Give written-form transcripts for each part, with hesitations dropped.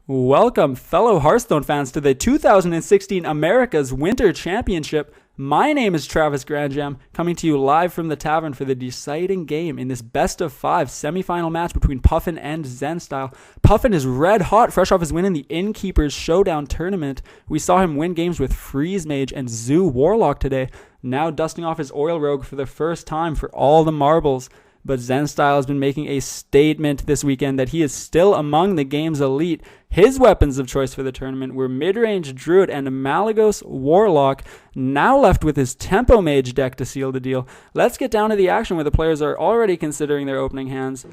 Welcome, fellow Hearthstone fans, to the 2016 America's Winter Championship. My name is Travis Grandjam, coming to you live from the tavern for the deciding game in this best-of-5 semifinal match between Puffin and Zenstyle. Puffin is red hot, fresh off his win in the Innkeepers Showdown tournament. We saw him win games with Freeze Mage and Zoo Warlock today, now dusting off his Oil Rogue for the first time for all the marbles. But Zenstyle has been making a statement this weekend that he is still among the game's elite. His weapons of choice for the tournament were mid-range Druid and Malygos Warlock, now left with his Tempo Mage deck to seal the deal. Let's get down to the action where the players are already considering their opening hands.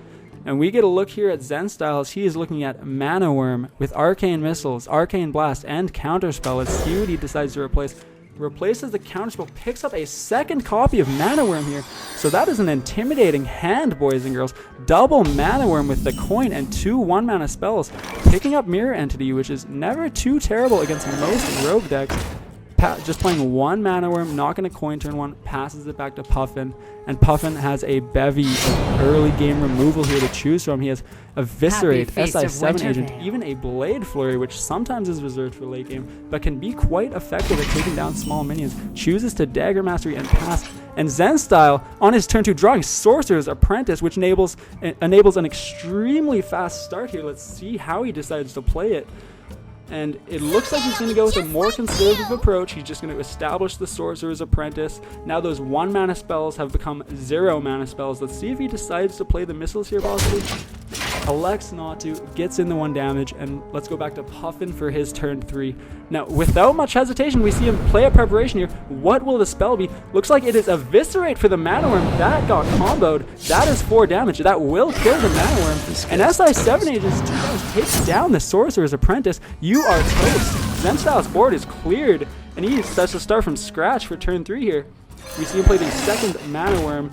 And we get a look here at Zenstyle as he is looking at Mana Worm with Arcane Missiles, Arcane Blast, and Counterspell. Let's see what he decides to replace. Replaces the counterspell, picks up a second copy of Mana Worm here. So that is an intimidating hand, boys and girls. Double Mana Worm with the coin and 2 1-mana spells. Picking up Mirror Entity, which is never too terrible against most rogue decks. Just playing 1 Mana Worm, not going to coin turn 1, passes it back to Puffin. And Puffin has a bevy of early game removal here to choose from. He has Eviscerate, SI7 Agent, even a Blade Flurry, which sometimes is reserved for late game, but can be quite effective at taking down small minions. Chooses to Dagger Mastery and pass. And Zenstyle, on his turn 2, drawing Sorcerer's Apprentice, which enables an extremely fast start here. Let's see how he decides to play it. And it looks like he's going to go with a more conservative approach. He's just going to establish the Sorcerer's Apprentice. Now those 1-mana spells have become 0-mana spells. Let's see if he decides to play the missiles here possibly. Elects not to, gets in the 1 damage, and let's go back to Puffin for his turn 3. Now, without much hesitation, we see him play a preparation here. What will the spell be? Looks like it is Eviscerate for the Mana Worm. That got comboed. That is 4 damage. That will kill the Mana Worm. And SI7 Agents takes down the Sorcerer's Apprentice. You are toast. Zenstyle's board is cleared, and he starts to start from scratch for turn 3 here. We see him play the second Mana Worm,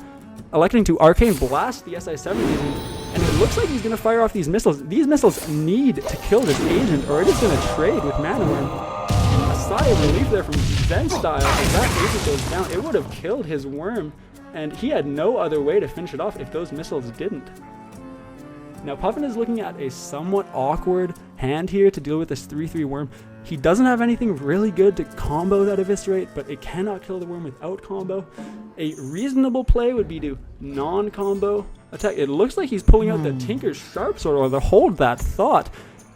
electing to Arcane Blast the SI7 Agent. And it looks like he's going to fire off these missiles. These missiles need to kill this agent, or it is going to trade with Mana Worm. A sigh of relief there from Zenstyle. As that agent goes down, it would have killed his worm, and he had no other way to finish it off if those missiles didn't. Now Puffin is looking at a somewhat awkward hand here to deal with this 3/3 worm. He doesn't have anything really good to combo that Eviscerate, but it cannot kill the worm without combo. A reasonable play would be to non-combo attack. It looks like he's pulling out the Tinker's Sharp Sword, or the hold that thought.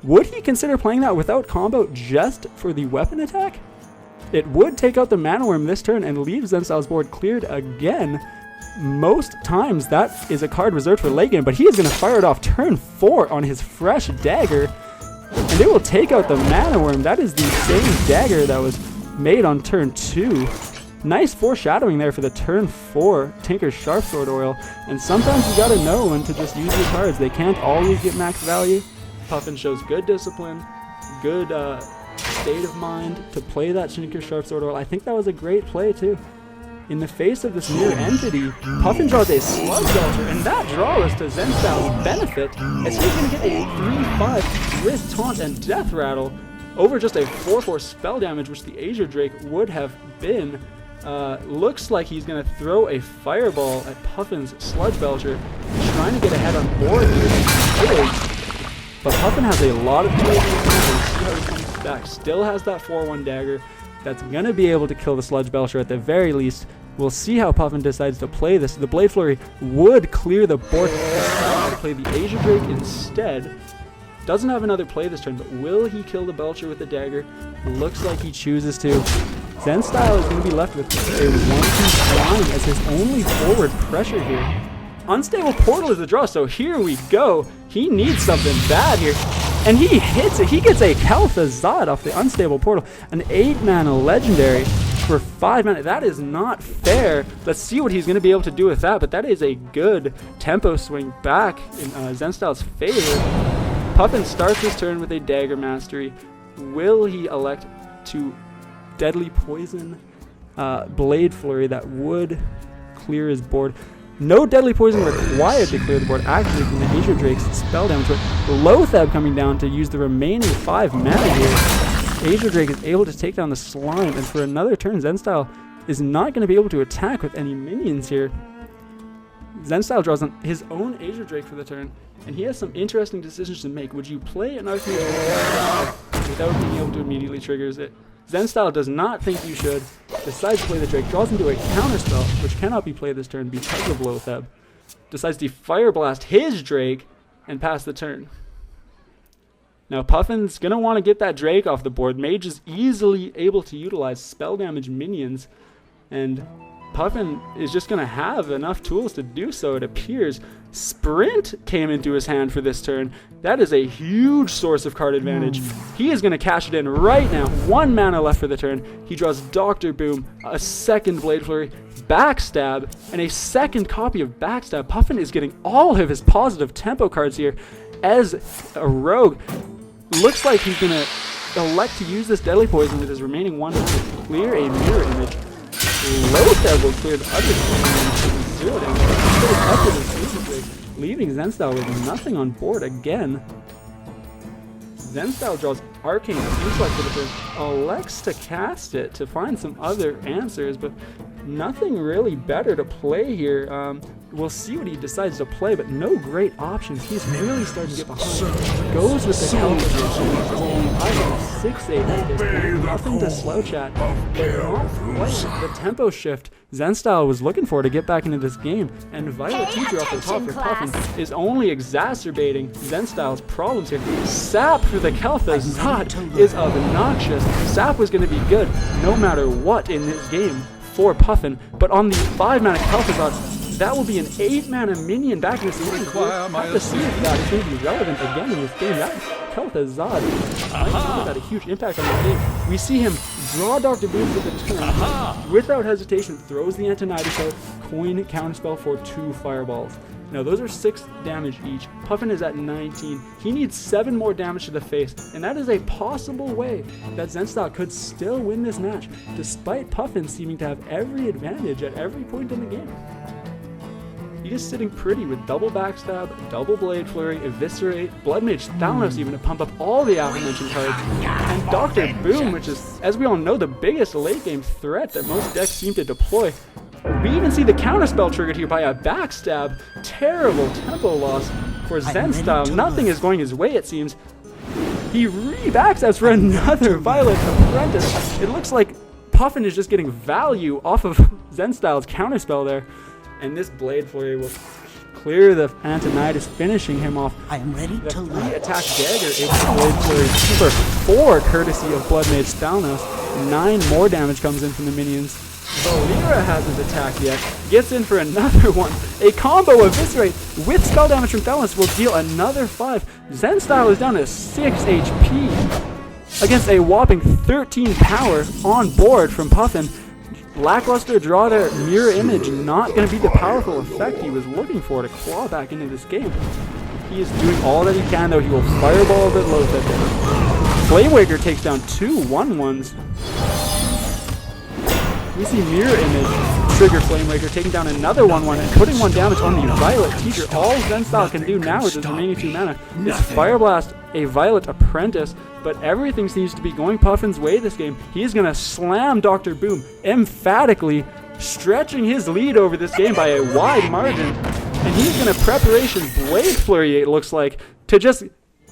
Would he consider playing that without combo just for the weapon attack? It would take out the Mana Worm this turn and leave Zenstyle's board cleared again. Most times that is a card reserved for late game, but he is going to fire it off turn 4 on his fresh dagger, and it will take out the Mana Worm. That is the same dagger that was made on turn 2. Nice foreshadowing there for the turn 4 Tinker's Sharp Sword Oil. And sometimes you gotta know when to just use your cards. They can't always get max value. Puffin shows good discipline, good state of mind to play that Tinker's Sharp Sword Oil. I think that was a great play too. In the face of this Mirror Entity, Puffin draws a Sludge Belcher, and that draw is to Zenstyle's benefit, as he's going to get a 3/5 with Taunt and Death Rattle over just a 4/4 spell damage, which the Azure Drake would have been. Looks like he's going to throw a Fireball at Puffin's Sludge Belcher, trying to get ahead on board here. But Puffin has a lot of tools in his hand, and see how he comes back. Still has that 4/1 dagger. That's going to be able to kill the Sludge Belcher at the very least. We'll see how Puffin decides to play this. The Blade Flurry would clear the board to play the Azure Drake instead. Doesn't have another play this turn, but will he kill the Belcher with the dagger? Looks like he chooses to. Zenstyle is going to be left with a 1/2 flying as his only forward pressure here. Unstable Portal is the draw, so here we go. He needs something bad here. And he hits it. He gets a Kalthazad off the Unstable Portal. An 8-mana legendary for 5 mana. That is not fair. Let's see what he's going to be able to do with that. But that is a good tempo swing back in Zenstyle's favor. Puffin starts his turn with a Dagger Mastery. Will he elect to Deadly Poison Blade Flurry? That would clear his board. No Deadly Poison required to clear the board, actually, from the Azure Drake's spell damage, but Loatheb coming down to use the remaining 5 mana here. Azure Drake is able to take down the Slime, and for another turn, Zenstyle is not going to be able to attack with any minions here. Zenstyle draws on his own Azure Drake for the turn, And he has some interesting decisions to make. Would you play an Archmage without being able to immediately trigger it? Zenstyle does not think you should. Decides to play the Drake. Draws into a counterspell, which cannot be played this turn because of Loatheb. Decides to Fire Blast his Drake and pass the turn. Now Puffin's going to want to get that Drake off the board. Mage is easily able to utilize spell damage minions. And Puffin is just going to have enough tools to do so, it appears. Sprint came into his hand for this turn. That is a huge source of card advantage. He is going to cash it in right now. 1 mana left for the turn. He draws Dr. Boom, a second Blade Flurry, Backstab, and a second copy of Backstab. Puffin is getting all of his positive tempo cards here as a rogue. Looks like he's going to elect to use this Deadly Poison with his remaining 1 mana to clear a mirror image. Loatheb will clear the other 0 damage, leaving Zenstyle with nothing on board again. Zenstyle draws Arcane Intellect for the turn, elects to cast it to find some other answers, but nothing really better to play here. We'll see what he decides to play, but no great options. He's really starting to get behind. Goes with the Kelp. I got a 6-8 at this point. Nothing to slouch at. The tempo shift Zenstyle was looking for to get back into this game, and Violet Teacher off the top for Puffin is only exacerbating Zenstyle's problems here. Sap for the Kel'Thuzad is obnoxious. Sap was going to be good no matter what in this game for Puffin, but on the 5-mana Kel'Thuzad, that will be an 8-mana minion back in this game. We'll have to see if that is going to be relevant again in this game. That Kel'Thuzad might have had a huge impact on the game. We see him draw Dr. Boom for the turn. Without hesitation, throws the Antonidas out, coin counterspell for 2 fireballs. Now those are 6 damage each. Puffin is at 19. He needs 7 more damage to the face, and that is a possible way that Zenstyle could still win this match, despite Puffin seeming to have every advantage at every point in the game. He is sitting pretty with double Backstab, double Blade Flurry, Eviscerate, Blood Mage Thalnos even to pump up all the aforementioned cards, and Dr. Boom, which is, as we all know, the biggest late game threat that most decks seem to deploy. We even see the counterspell triggered here by a Backstab. Terrible tempo loss for Zenstyle. Nothing is going his way, it seems. He re-backstabs for another Violet Apprentice. It looks like Puffin is just getting value off of Zenstyle's counterspell there. And this Blade Flurry will clear the Antonidas, finishing him off. I am ready to learn. Attack Dagger is Blade Flurry for 4, courtesy of Blood Mage Thalnos. 9 more damage comes in from the minions. Valeera hasn't attacked yet. Gets in for another one. A combo Eviscerate with spell damage from Thalnos will deal another 5. Zenstyle is down to 6 HP against a whopping 13 power on board from Puffin. Lackluster draw there, mirror image, not going to be the powerful effect he was looking for to claw back into this game. He is doing all that he can though. He will fireball the Loatheb down. Flamewaker takes down 2 1/1s. We see mirror image trigger Flamewaker, taking down another 1/1 and putting 1 damage on the Violet Teacher. All Zenstyle can do now with his remaining 2 mana is Fire Blast a Violet Apprentice, but everything seems to be going Puffin's way this game. He is going to slam Dr. Boom, emphatically stretching his lead over this game by a wide margin, and he's going to preparation Blade Flurry, it looks like, to just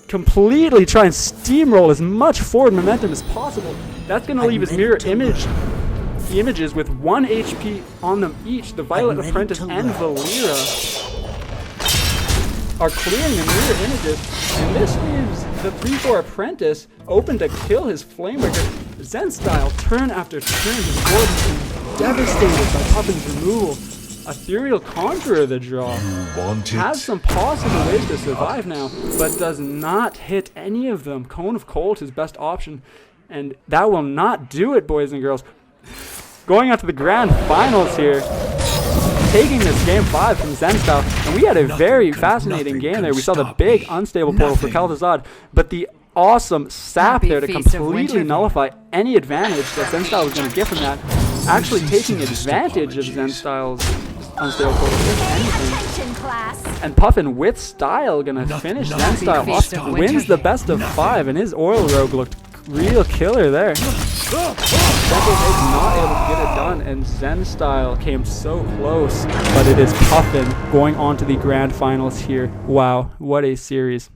completely try and steamroll as much forward momentum as possible. That's going to leave his mirror image images with 1 HP on them each. The Violet Apprentice and Valeera are clearing the mirror images, and this leaves the 3/4 Apprentice open to kill his Flamewaker. Zenstyle, turn after turn, his board has been devastated by Puffin's removal. Ethereal Conjurer, the draw, has some possible ways to survive now, but does not hit any of them. Cone of Cold, his best option, and that will not do it, boys and girls. Going on to the grand finals here, taking this game 5 from Zenstyle, and we had a very fascinating game there. We saw the big unstable portal for Kel'Thuzad, but the awesome sap there to completely nullify any advantage that Zenstyle was going to get from that, actually taking advantage of Zenstyle's unstable portal, if anything. And Puffin with style going to finish Zenstyle off, wins the best of 5, and his Oil Rogue looked Real killer there. Double Egg not able to get it done, and Zen Style came so close, but it is Puffin going on to the grand finals here. Wow, what a series.